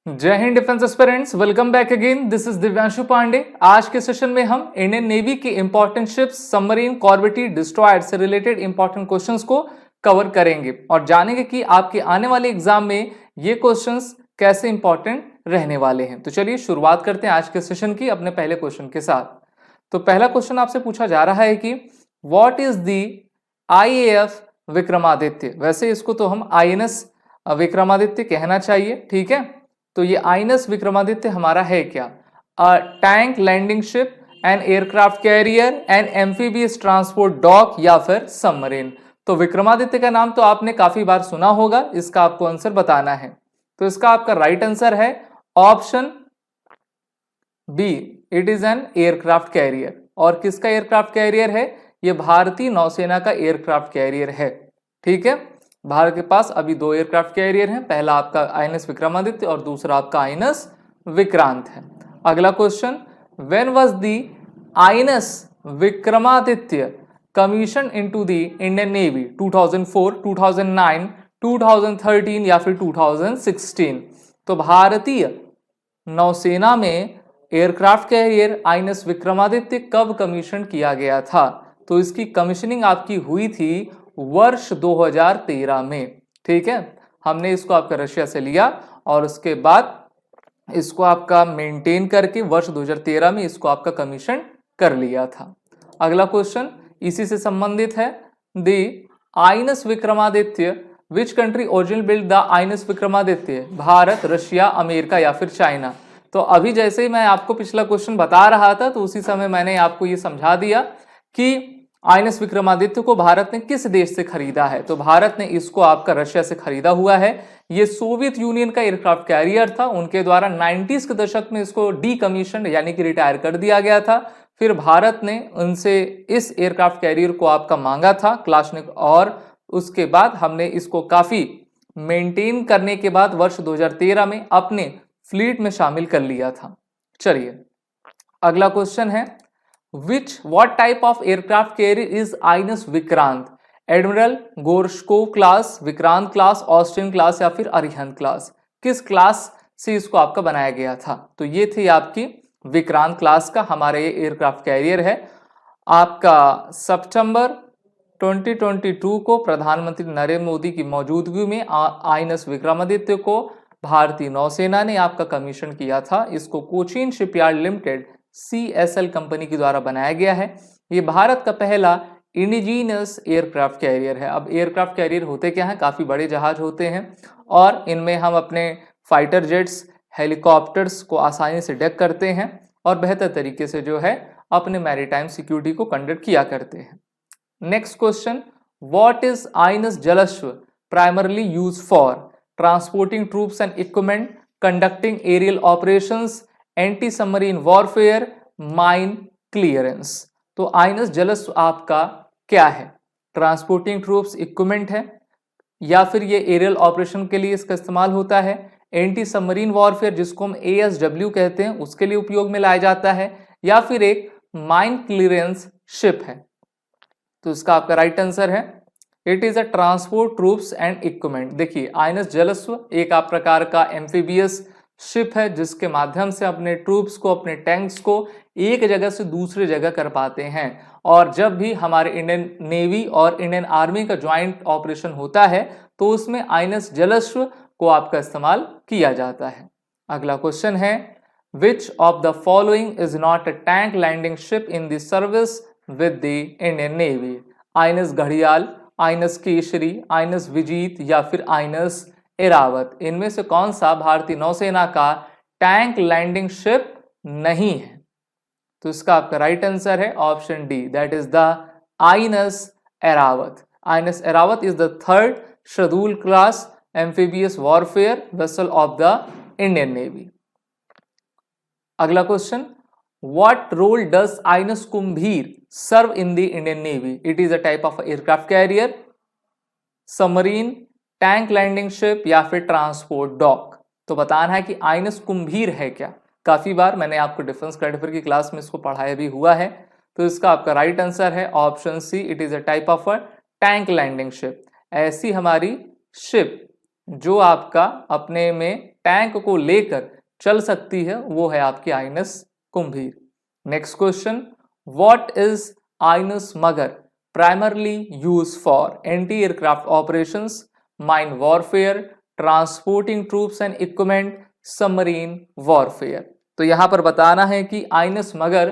जय हिंद defence aspirants, welcome back again. This is Divyanshu Pandey. आज के सेशन में हम इंडियन नेवी की important ships, submarine, corvette, destroyer से रिलेटेड इंपॉर्टेंट क्वेश्चंस को कवर करेंगे और जानेंगे कि आपके आने वाले एग्जाम में ये क्वेश्चंस कैसे इंपॉर्टेंट रहने वाले हैं। तो चलिए शुरुआत करते हैं आज के सेशन की अपने पहले क्वेश्चन के साथ। तो पहला क्वेश्चन आपसे पूछा जा रहा है कि what is the IAF Vikramaditya. वैसे इसको तो हम INS विक्रमादित्य कहना चाहिए, ठीक है। तो ये INS विक्रमादित्य हमारा है क्या? Tank landing ship, an aircraft carrier, an amphibious transport dock या फिर सबमरीन। तो विक्रमादित्य का नाम तो आपने काफी बार सुना होगा, इसका आपको आंसर बताना है। तो इसका आपका राइट आंसर है option B, it is an aircraft carrier. और किसका एयरक्राफ्ट कैरियर है? ये भारतीय नौसेना का एयरक्राफ्ट कैरियर है, ठीक है। भारत के पास अभी दो एयरक्राफ्ट कैरियर हैं, पहला आपका INS विक्रमादित्य और दूसरा आपका INS विक्रांत है। अगला question, when was the INS Vikramaditya commission into the Indian navy? 2004, 2009, 2013 या फिर 2016? तो भारतीय नौसेना में एयरक्राफ्ट कैरियर INS विक्रमादित्य कब कमीशन किया गया था? तो इसकी कमीशनिंग आपकी हुई थी वर्ष 2013 में, ठीक है। हमने इसको आपका रशिया से लिया और उसके बाद इसको आपका मेंटेन करके वर्ष 2013 में इसको आपका कमीशन कर लिया था। अगला क्वेश्चन इसी से संबंधित है। The INS Vikramaditya which country original build the INS Vikramaditya? Bharat, Russia, America या फिर चाइना? तो अभी जैसे ही मैं आपको पिछला क्वेश्चन बता रहा था तो उसी समय मैंने आपको ये समझा दिया कि INS विक्रमादित्य को भारत ने किस देश से खरीदा है। तो भारत ने इसको आपका रशिया से खरीदा हुआ है। ये सोवियत यूनियन का एयरक्राफ्ट कैरियर था, उनके द्वारा 90s के दशक में इसको डीकमीशन यानी कि रिटायर कर दिया गया था। फिर भारत ने उनसे इस एयरक्राफ्ट कैरियर को आपका मांगा था क्लाशनिक, और उसके बाद हमने इसको काफी मेंटेन करने के बाद वर्ष 2013 में अपने फ्लीट में शामिल कर लिया था। चलिए अगला क्वेश्चन है, what type of aircraft carrier is INS Vikrant? Admiral, Gorshkov class, Vikrant class, Austin class या फिर अरिहंत क्लास? किस क्लास से इसको आपका बनाया गया था? तो ये थी आपकी विक्रांत क्लास का हमारा ये एयरक्राफ्ट कैरियर है। आपका सितंबर 2022 को प्रधानमंत्री नरेंद्र मोदी की मौजूदगी में INS विक्रमादित्य को भारतीय नौसेना ने आपका कमीशन किया था। इसको Cochin shipyard limited CSL company के द्वारा बनाया गया है। ये भारत का पहला इंडिजीनियस एयरक्राफ्ट कैरियर है। अब एयरक्राफ्ट कैरियर होते क्या हैं? काफ़ी बड़े जहाज होते हैं और इनमें हम अपने फाइटर जेट्स, हेलीकॉप्टर्स को आसानी से डैक करते हैं और बेहतर तरीके से जो है अपने मैरीटाइम सिक्योरिटी को कंडक्ट किया करते हैं। Next question, what is INS Jalashwa primarily use for? Transporting troops and equipment, conducting aerial operations, anti submarine warfare, mine clearance? तो INS जलस्व आपका क्या है? ट्रांसपोर्टिंग ट्रूप्स इक्विपमेंट है, या फिर ये एरियल ऑपरेशन के लिए इसका इस्तेमाल होता है, एंटी सबमरीन वॉरफेयर जिसको हम ASW कहते हैं उसके लिए उपयोग में लाया जाता है, या फिर एक माइन क्लियरेंस शिप है? तो इसका आपका राइट आंसर है it is a transport troops and equipment. देखिए INS जलस्व एक आप प्रकार का एम्फीबियस शिप है जिसके माध्यम से अपने ट्रूप्स को, अपने टैंक्स को एक जगह से दूसरी जगह कर पाते हैं। और जब भी हमारे इंडियन नेवी और इंडियन आर्मी का ज्वाइंट ऑपरेशन होता है तो उसमें INS जलस्व को आपका इस्तेमाल किया जाता है। अगला क्वेश्चन है, which of the following is not a tank landing ship in the service with the Indian Navy? INS घड़ियाल, INS केसरी, INS विजीत या फिर INS एरावत? इनमें से कौन सा भारतीय नौसेना का टैंक लैंडिंग शिप नहीं है? तो इसका आपका राइट आंसर है option D, that is the INS Airavat. INS Airavat is the third Shardul class amphibious warfare vessel of the Indian navy. अगला question, what role does INS Kumbhir serve in the Indian Navy? It is a type of aircraft carrier, submarine, tank landing ship या फिर transport dock? तो बताना है कि INS कुंभीर है क्या। काफी बार मैंने आपको डिफेंस करंट अफेयर की क्लास में इसको पढ़ाया भी हुआ है। तो इसका आपका राइट आंसर है option C, it is a type of a tank landing ship. ऐसी हमारी शिप जो आपका अपने में टैंक को लेकर चल सकती है वो है आपकी आइनस कुंभीर। नेक्स्ट क्वेश्चन, व्हाट इज आइनस मगर primarily use for? Anti aircraft operations, mine warfare, transporting troops and equipment, submarine warfare. तो यहां पर बताना है कि आइनस मगर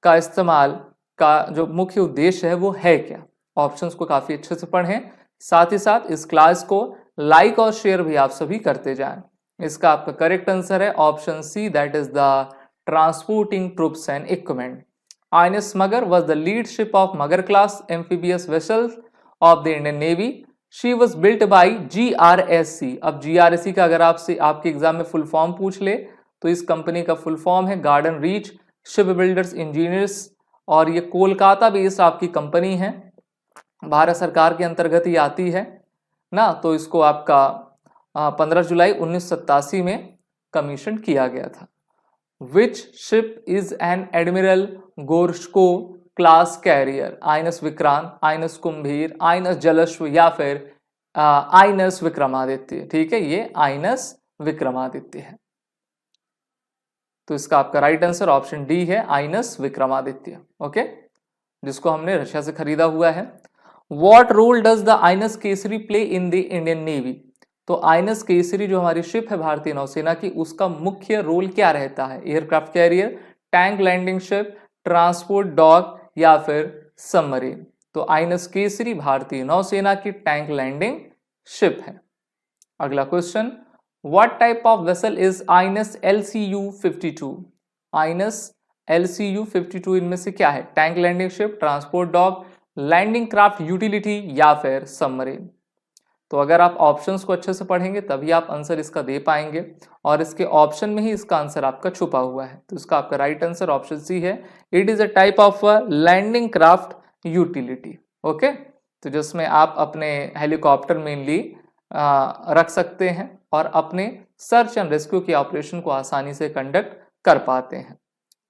का इस्तेमाल का जो मुख्य उद्देश्य है वो है क्या। ऑप्शंस को काफी अच्छे से पढ़ें, साथ ही साथ इस क्लास को लाइक और शेयर भी आप सभी करते जाएं। इसका आपका करेक्ट आंसर है option C, that is the transporting troops and equipment. INS Magar was the lead ship of Magar class amphibious vessels of the Indian navy. She was built by GRSC। अब GRSC का अगर आपसे आपके एग्जाम में full form पूछ ले तो इस कंपनी का फुल फॉर्म है garden reach ship builders engineers, और ये कोलकाता बेस्ड आपकी कंपनी है, भारत सरकार के अंतर्गत ही आती है ना। तो इसको आपका 15 जुलाई 1987 में कमीशन किया गया था। Which ship is an admiral Gorshkov class carrier? INS Vikrant, INS Kumbhir, INS Jalashwa या फिर आइनस विक्रमादित्य। ठीक है, ये आइनस विक्रमादित्य है। तो इसका आपका राइट आंसर ऑप्शन डी है, आइनस विक्रमादित्य। ओके, जिसको हमने रशिया से खरीदा हुआ है। What role does the INS Kesari play in the Indian navy? तो आइनस केसरी जो हमारी शिप है भारतीय नौसेना की, उसका मुख्य रोल क्या रहता है? Aircraft carrier, tank landing ship, transport dock या फिर सबमरीन। तो आइनस केसरी भारतीय नौसेना की टैंक लैंडिंग शिप है। अगला question, what type of vessel is INS LCU 52? INS LCU 52 इनमें से क्या है? Tank landing ship, transport dock, landing craft utility या फिर सबमरीन। तो अगर आप ऑप्शंस को अच्छे से पढ़ेंगे तभी आप आंसर इसका दे पाएंगे, और इसके ऑप्शन में ही इसका आंसर आपका छुपा हुआ है। तो इसका आपका राइट आंसर ऑप्शन सी है, it is a type of landing craft utility. Okay, तो जिसमें आप अपने हेलीकॉप्टर मेनली रख सकते हैं और अपने सर्च एंड रेस्क्यू के ऑपरेशन को आसानी से कंडक्ट कर पाते हैं।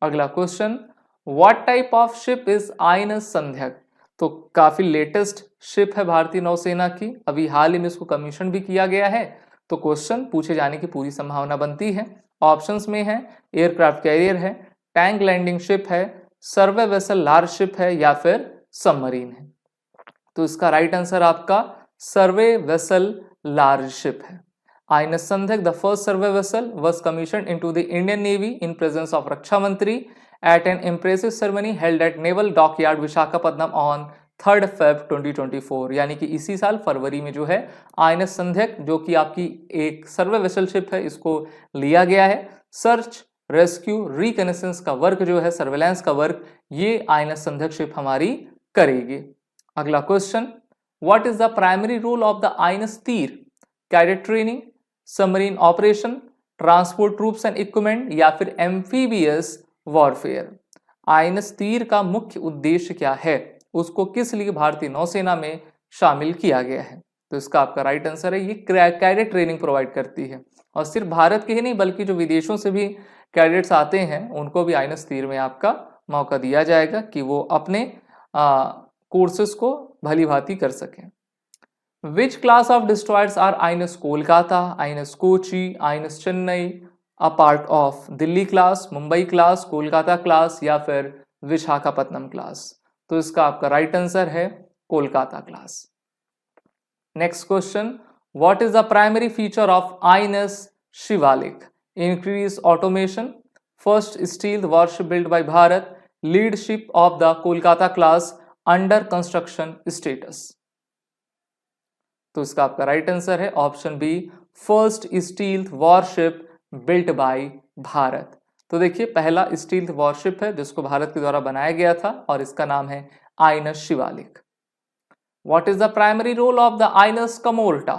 अगला question, what type of ship is INS Sandhayak? तो काफी लेटेस्ट शिप है भारतीय नौसेना की, अभी हाल ही में इसको कमीशन भी किया गया है, तो क्वेश्चन पूछे जाने की पूरी संभावना बनती है। ऑप्शंस में है एयरक्राफ्ट कैरियर है, टैंक लैंडिंग शिप है, सर्वे वेसल लार्ज शिप है या फिर सबमरीन है। तो इसका राइट आंसर आपका सर्वे वेसल लार्ज शिप है। INS Sandhayak, the first survey vessel, was commissioned into the Indian Navy in presence of raksha mantri at an impressive ceremony held at Naval Dockyard Visakhapatnam on 3rd Feb 2024। यानी कि इसी साल फरवरी में जो है आइनस संध्यक, जो कि आपकी एक सर्वे वेसल शिप है, इसको लिया गया है। सर्च रेस्क्यू रिकनेसेंस का वर्क जो है, सर्वेलेंस का वर्क, ये आइनस संध्यक शिप हमारी करेगी। अगला question, what is the primary role of the INS Teer? Cadet training, submarine operation, transport troops and equipment या फिर एम्फीबियस वॉरफेयर। आइनस तीर का मुख्य उद्देश्य क्या है, उसको किस लिए भारतीय नौसेना में शामिल किया गया है? तो इसका आपका राइट आंसर है, ये कैडेट ट्रेनिंग प्रोवाइड करती है, और सिर्फ भारत के ही नहीं बल्कि जो विदेशों से भी कैडेट्स आते हैं उनको भी आइनस तीर में आपका मौका दिया जाएगा कि वो अपने कोर्सेस को भली भांति कर सकें। Which class of destroyers are INS Kolkata, INS Kochi, INS Chennai, a part of Delhi class, Mumbai class, Kolkata class या फिर विशाखापट्टनम क्लास? तो इसका आपका राइट आंसर है Kolkata class. Next question, what is the primary feature of INS Shivalik? Increase automation, first steel warship build by Bharat, lead ship of the Kolkata class, under construction status. तो इसका आपका right answer है option B, first steel warship built by Bharat. तो देखिए पहला steel worship है जिसको भारत के द्वारा बनाया गया था और इसका नाम है INS Shivalik. What is the primary role of the INS Kamorta?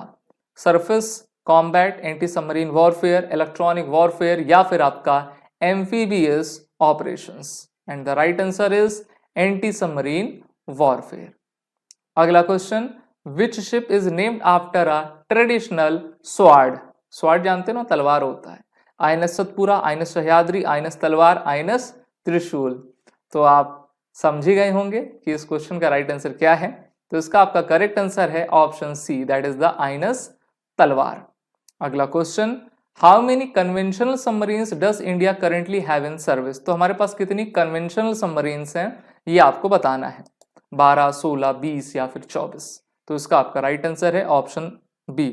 Surface combat, anti submarine warfare, electronic warfare या फिर आपका amphibious operations? And the right answer is anti submarine warfare. अगला question, which ship is named after a traditional sword? Sword जानते हो ना, तलवार होता है। आइनस सतपुरा, आइनस सह्याद्री, आइनस तलवार, आइनस त्रिशूल। तो आप समझ ही गए होंगे कि इस क्वेश्चन का राइट आंसर क्या है। तो इसका आपका करेक्ट आंसर है option C, that is the INS Talwar. अगला question, how many conventional submarines does India currently have in service. तो हमारे पास कितनी कन्वेंशनल सबमरीन्स हैं ये आपको बताना है, 12, 16, 20 या फिर 24। तो इसका आपका राइट आंसर है ऑप्शन बी।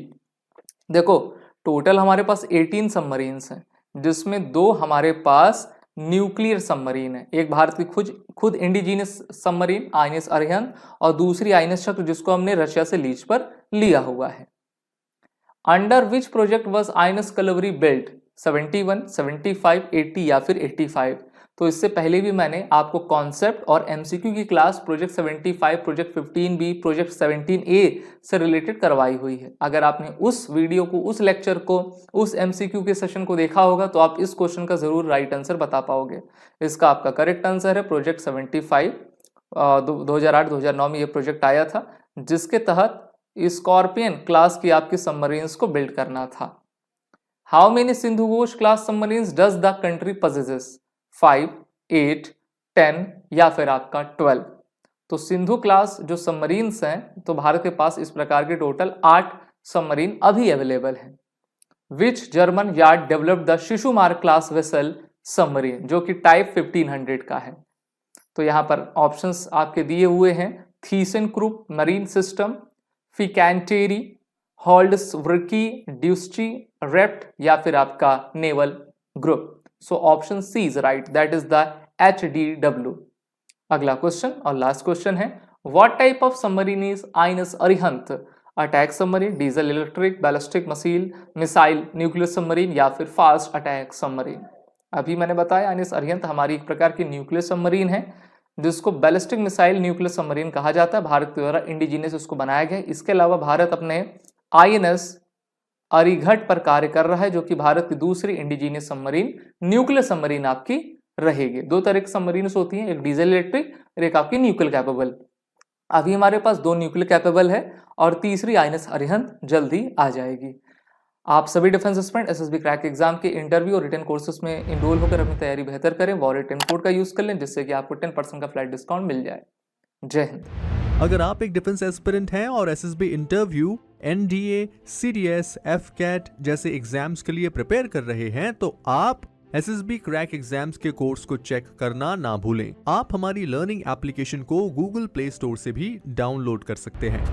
देखो टोटल हमारे पास 18 सबमरीन्स हैं, जिसमें 2 हमारे पास न्यूक्लियर सबमरीन है। एक भारत की खुद इंडिजीनियस सबमरीन आईएनएस अरिहंत और दूसरी आईएनएस चक्र, जिसको हमने रशिया से लीज पर लिया हुआ है। Under which project was INS Kalvari built, 71, 75, 80 या फिर 85। तो इससे पहले भी मैंने आपको कॉन्सेप्ट और एमसीक्यू की class project 75, project 15B, project 17A से रिलेटेड करवाई हुई है। अगर आपने उस वीडियो को, उस लेक्चर को, उस एमसीक्यू के सेशन को देखा होगा तो आप इस क्वेश्चन का जरूर राइट आंसर बता पाओगे। इसका आपका करेक्ट आंसर है प्रोजेक्ट 75। 2008-2009 में ये प्रोजेक्ट आया था, जिसके तहत स्कॉर्पियन क्लास की आपकी सबमरीन्स को बिल्ड करना था। How many Sindhu Ghosh class submarines does the country possesses, 5, 8, 10 या फिर आपका 12। तो सिंधु क्लास जो सबमरीन्स हैं, तो भारत के पास इस प्रकार के टोटल 8 सबमरीन अभी अवेलेबल हैं। Which German yard developed the Shishumar class vessel submarine, जो कि टाइप 1500 का है। तो यहाँ पर ऑप्शंस आपके दिए हुए हैं, Thyssen Krupp Marine System, Fincantieri, Howaldtswerke, Deutsche, Werft या फिर आपका Naval Group. So option C is right, that is the HDW। अगला क्वेश्चन और लास्ट क्वेश्चन है, what type of submarine is INS Arihant, attack submarine, diesel electric, ballistic missile, nuclear submarine या फिर fast attack submarine. अभी मैंने बताया INS Arihant हमारी एक प्रकार की न्यूक्लियर सबमरीन है, जिसको बैलिस्टिक मिसाइल न्यूक्लियर सबमरीन कहा जाता है। भारत के द्वारा इंडिजीनियस उसको बनाया गया है। इसके अलावा भारत अपने आईएनएस अरिघट पर कार्य कर रहा है, जो कि भारत की दूसरी इंडिजीनियस सबमरीन न्यूक्लियर सबमरीन आपकी रहेगी। 2 तरह की सबमरीन होती हैं, एक डीजल इलेक्ट्रिक और एक आपकी न्यूक्लियर कैपेबल। अभी हमारे पास 2 न्यूक्लियर कैपेबल है और तीसरी आईएनएस अरिहंत जल्दी आ जाएगी। आप सभी defence aspirant SSB crack exam के इंटरव्यू और रिटन कोर्सेज में इनरोल होकर अपनी तैयारी बेहतर करें। वॉलेट कोड का यूज कर लें, जिससे कि आपको 10% का फ्लैट डिस्काउंट मिल जाए। जय हिंद। अगर आप एक डिफेंस एस्पिरेंट हैं और SSB interview, NDA, CDS, AFCAT जैसे एग्जाम्स के लिए प्रिपेयर कर रहे हैं, तो आप एसएसबी क्रैक एग्जाम्स के कोर्स को चेक करना ना भूलें। आप हमारी लर्निंग एप्लीकेशन को गूगल प्ले स्टोर से भी डाउनलोड कर सकते हैं।